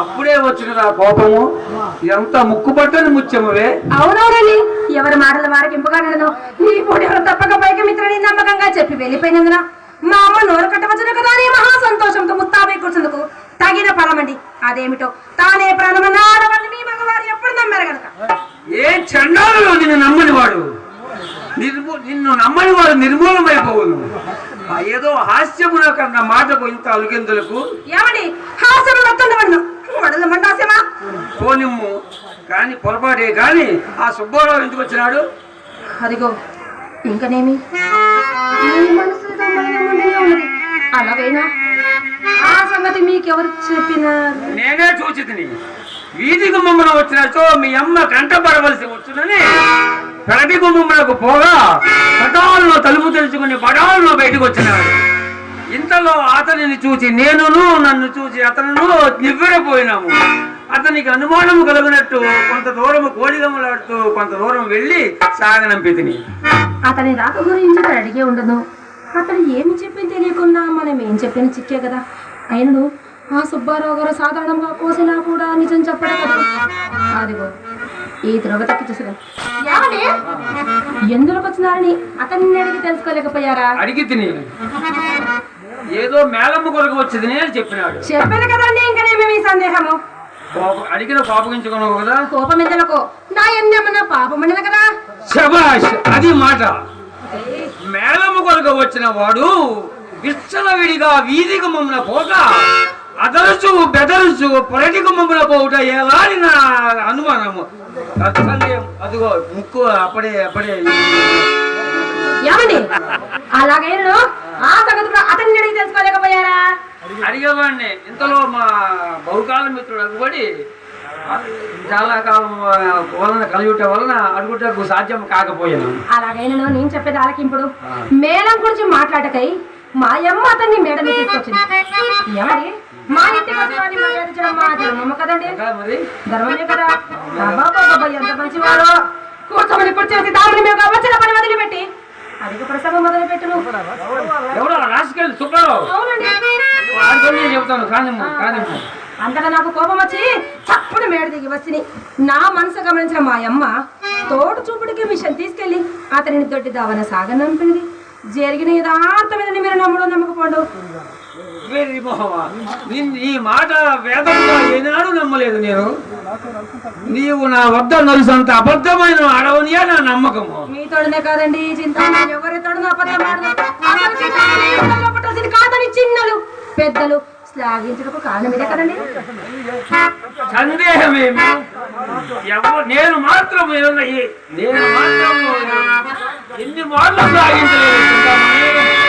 అప్పుడే వచ్చిన నా కోపము ఎంత ముక్కుపట్టని ముత్యమువే. అవునవునండి, ఎవరి మాటల వారికి ఇంపుగాను ఈ పూట ఎవరు తప్పక పైకి మిత్రుని నమ్మకంగా చెప్పి వెళ్ళిపోయినందున మా అమ్మ నోరు కట్టవచ్చును కదా అని మహా సంతోషంతో ముస్తాబై కూర్చుందుకు తగిన ఫలమండి. అదేమిటో తానే ప్రాణమన్న ఆడవాళ్ళని మీ మగవారు ఎప్పుడు నమ్మారు కనుక. ఏ చండాలలో నిన్ను నమ్మని వాడు నిన్ను నమ్మని వాడు నిర్మూలమైపోవును. ఏదో హాస్యమున కన్నా మాటకు ఇంత అలుగెందులకు. ఏమండి హాస్యము వస్తుండవను వడల మండాసేమా పోనిమ్ము కానీ పొరపాటే కానీ ఆ సుబ్బారావు ఎందుకు వచ్చినాడు? అదిగో ఇంకనేమి అలాగైనా ఆ సంగతి మీకెవరు చెప్పినారు? నేనే చూచి తిని వీధి గుమ్మమున వచ్చినచో మీ అమ్మ కంటపడవలసి వచ్చునని ప్రతి గుమ్మమునకు పోగా పటాలను తలుపు తెలుసుకుని పటాలను బయటకు వచ్చినాడు. ఇంతలో అతనిని చూచి నేనును నన్ను చూచి అతను నివ్వెరపోయినాము. అతనికి అనుమానము కలిగినట్టు కొంత దూరము కోడిగమ్మలాడుతూ కొంత దూరం వెళ్ళి సాగనంపితిని. అతని రాక గురించి అడిగే ఉండదు. అతను ఏమి చెప్పింది తెలియకుండా మనం ఏం చెప్పిన చిక్కే కదా. అయినను ఆ సుబ్బారావు గారు సాధారణంగా కోసినా కూడా నిజం చెప్పడం కదా. అదిగో ఈ ద్రవతకి చూసా ఎందులోకి వచ్చినారని అతన్ని అడిగి తెలుసుకోలేకపోయారా? అడిగి తిని ఏదో మేళమ్మ కొరకు వచ్చింది అని చెప్పినాడు. చెప్పాను కదండి, ఇంకనేమేమి సందేహము? అడిగిన పాపగించుకున్నావు కదా. కోపం ఎందులకు? నా ఏమన్నా పాపమనిల కదా. శభాష్, అది మాట. మేళమ్మ కొరకు వచ్చిన వాడు విచ్చలవిడిగా వీధి గుమ్మమున పోగా అదరుచు బెదరుచు పొరటి గుమ్మమున పోవుట ఎలాని నా అనుమానము. అదిగో ముక్కు అప్పుడే ఏమండి అలాగైనా ఆ సంగతి అతన్ని అడిగి తెలుసుకోలేకపోయారా? అడిగేవాడిని. ఇంతలో మా బహుకాల మిత్రుడు అగుబడి చాలా కాలం వలన కలియుట వలన అడుగుటకు సాధ్యం కాకపోయాను. అలాగైనా నేను చెప్పేది ఆలకింపుడు. మేళం గురించి మాట్లాడకై మా అమ్మ అతన్ని మేడని తీసుకొచ్చింది. ఏమండి మా ఇంటికి వచ్చి మర్యాదించడం మా ధర్మమ్మ కదండి. మరి ధర్మమే కదా. బాబా ఎంత మంచివారో. కూర్చోమని కూర్చేసి దాని మేము వచ్చిన పని వదిలిపెట్టి అధిక ప్రసంగం మొదలు పెట్టును. ఎవరో రాసుకెళ్ళి సుబ్బారావు. అవునండి చెబుతాను కానీ అంతగా నాకు కోపం వచ్చి చప్పుడు మేడ దిగి వచ్చి నా మనసు గమనించిన మా అమ్మ తోడు చూపుడికి మిషన్ తీసుకెళ్లి అతనిని దొడ్డి దావన సాగనంపింది. జరిగిన యథార్థమైన మీరు నమ్ముడు నమ్మకపోండు. ఈ మాట వేదంగా ఏనాడు నమ్మలేదు నేను. నీవు నా వద్ద నలుసంత అబద్ధమైన ఆడవనియా నా నమ్మకము. మీ తోడునే కాదండి చింత ఎవరి తోడు కాదని చిన్నలు పెద్దలు శ్లాఘించడానికి కారణం ఇదే కదండి. సందేహమేమి? నేను మాత్రం ఎన్ని మార్లు శ్లాఘించలేదు.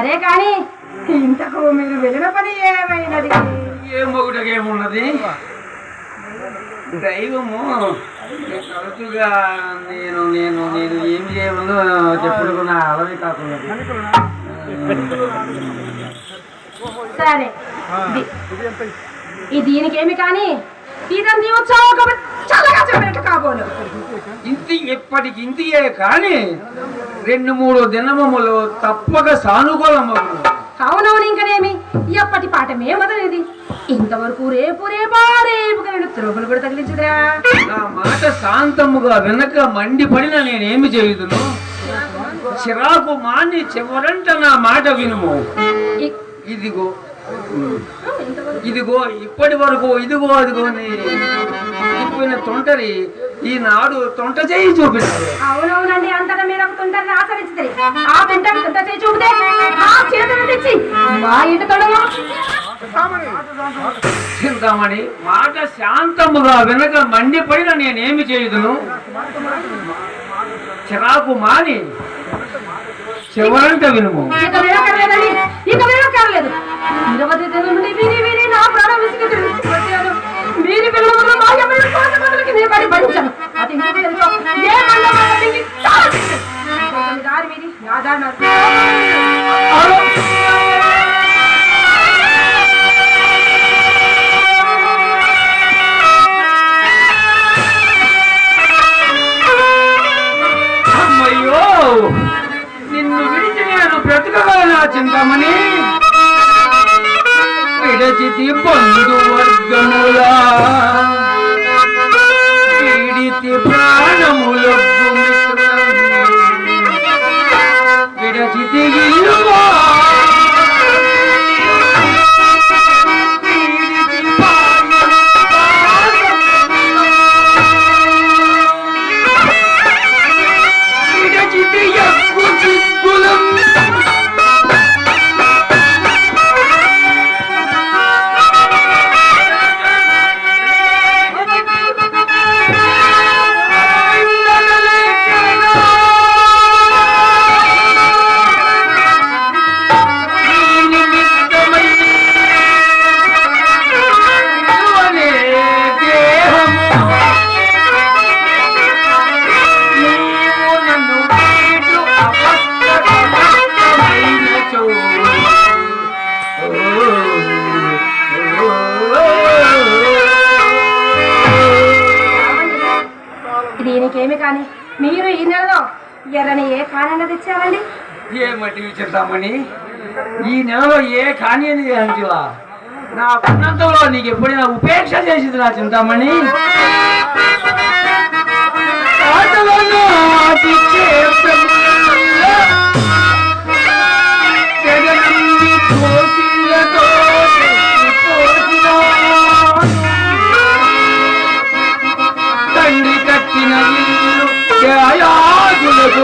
సరే కానీ ఇంతకు మీరు వెళ్ళిన పని ఏమైనది? ఏమొకటేమున్నది, దైవము తరచుగా నేను నేను నేను ఏం చేయమో చెప్పుడు నా అలవి కాకుండా. సరే దీనికేమి కానీ ఇదంతా ఉత్సవం కాబట్టి చల్లగా చెప్పినట్టు కాబోలు. ఇంటి ఎప్పటికి ఇంటియే కానీ 2-3 దినములు తప్పక సానుకూలమగు. అవునవును, ఇంకనేమి ఎప్పటి పాఠమే మొదలైంది. ఇంతవరకు రేపు త్రోపులు కూడా తగిలించుదిరా. నా మాట శాంతముగా వెనక మండిపడిన నేనేమి చేయుదును? చిరాకు మాని చివరంట నా మాట వినుము. ఇదిగో ఇదిగో ఇప్పటి వరకు ఇదిగో అదిగో ఇప్పిన తొంటరి ఈనాడు తొంట చేయి చూపిస్తారు. అవునవునండి, అంతటా మీరు ఒక తొంటరిని ఆచరించుతారు. ఆ వెంట తొంట చేయి చూపితే ఆ చేతులు తెచ్చి మా ఇంటి తొడలో చింతామణి మాట శాంతముగా వెనక మండిపడిన నేనేమి చేయుదును? చిరాకు మాని చివరంట వినుము. ఇక వేరకర్లేదండి, ఇక వేరకర్లేదు. 20 దినం నుండి వీరి నా ప్రాణం విసిగెత్తాను. వీరి పిల్లలు మా ఎవరి కోసమతులకి నేను పడి భరించాను. అది ఇంకొక తెలుసు, ఏ మండలానికి దారి మీది ఆధార అమ్మయ్యో, నిన్ను విడిచి నేను బ్రతకగలనా చింతామణి? విడచితి బంధువర్గములా పీడితి ప్రాణములొగ్గు మిత్రులను విడచితి ఇల్లువా విడచితి ఎక్కు చిక్కులం దీనికేమి కానీ మీరు ఈ నెలలో ఎర్రని ఏ కానైనా తెచ్చారండి? ఏమటి చెప్తామని ఈ నెలలో ఏ కానీ అంటివా? నా ఉన్నంతలో నీకు ఎప్పుడైనా ఉపేక్ష చేసింది నా చింతామణి? తండ్రి కట్టిన ఇల్లు దయాగులకు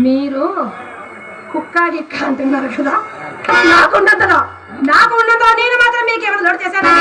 మీరు కుక్క గిక్క అంటున్నారు కదా, నాకు ఉన్నంతలో నేను మాత్రం మీకు ఏమైనా లోటు చేశాను?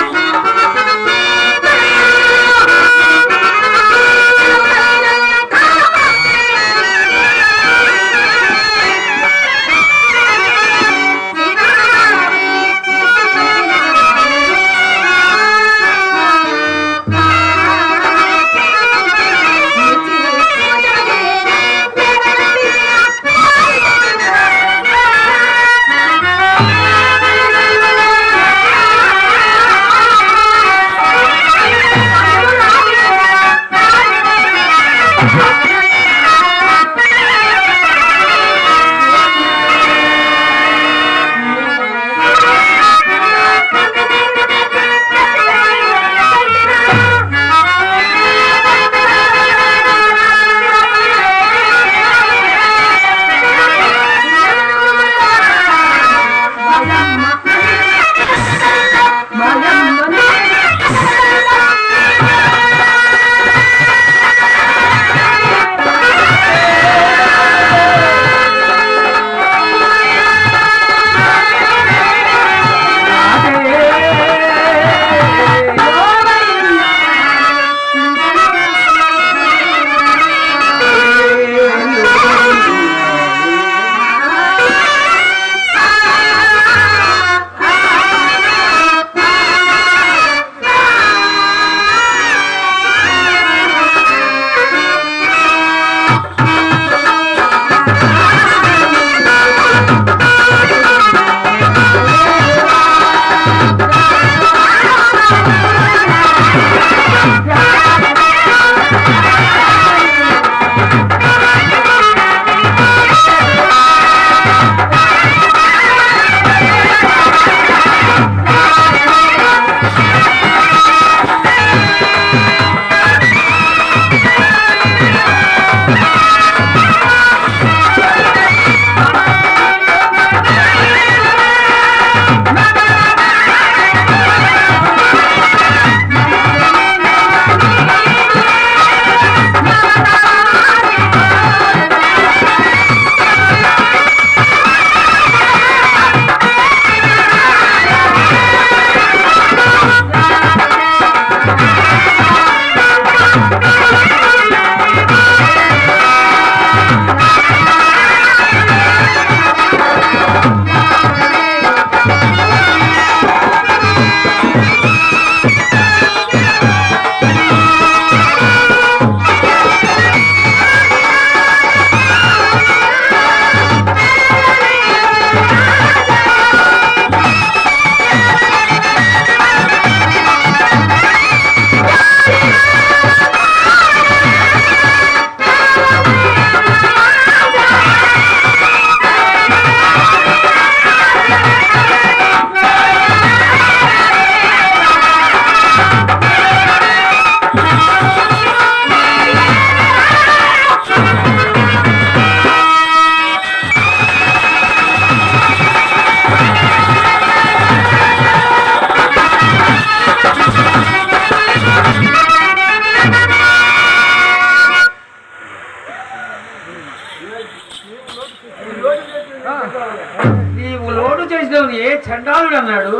నీవు లోటు చేసినావు ఏ చండాలుడు అన్నాడు.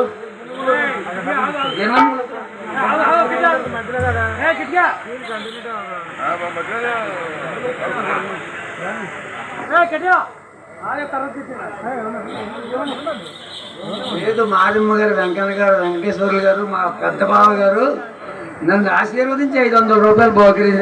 లేదు మాదమ్మ గారు, వెంకన్న గారు, వెంకటేశ్వర్లు గారు, మా పెద్ద బావ గారు నన్ను ఆశీర్వదించి 500 రూపాయలు బోకరి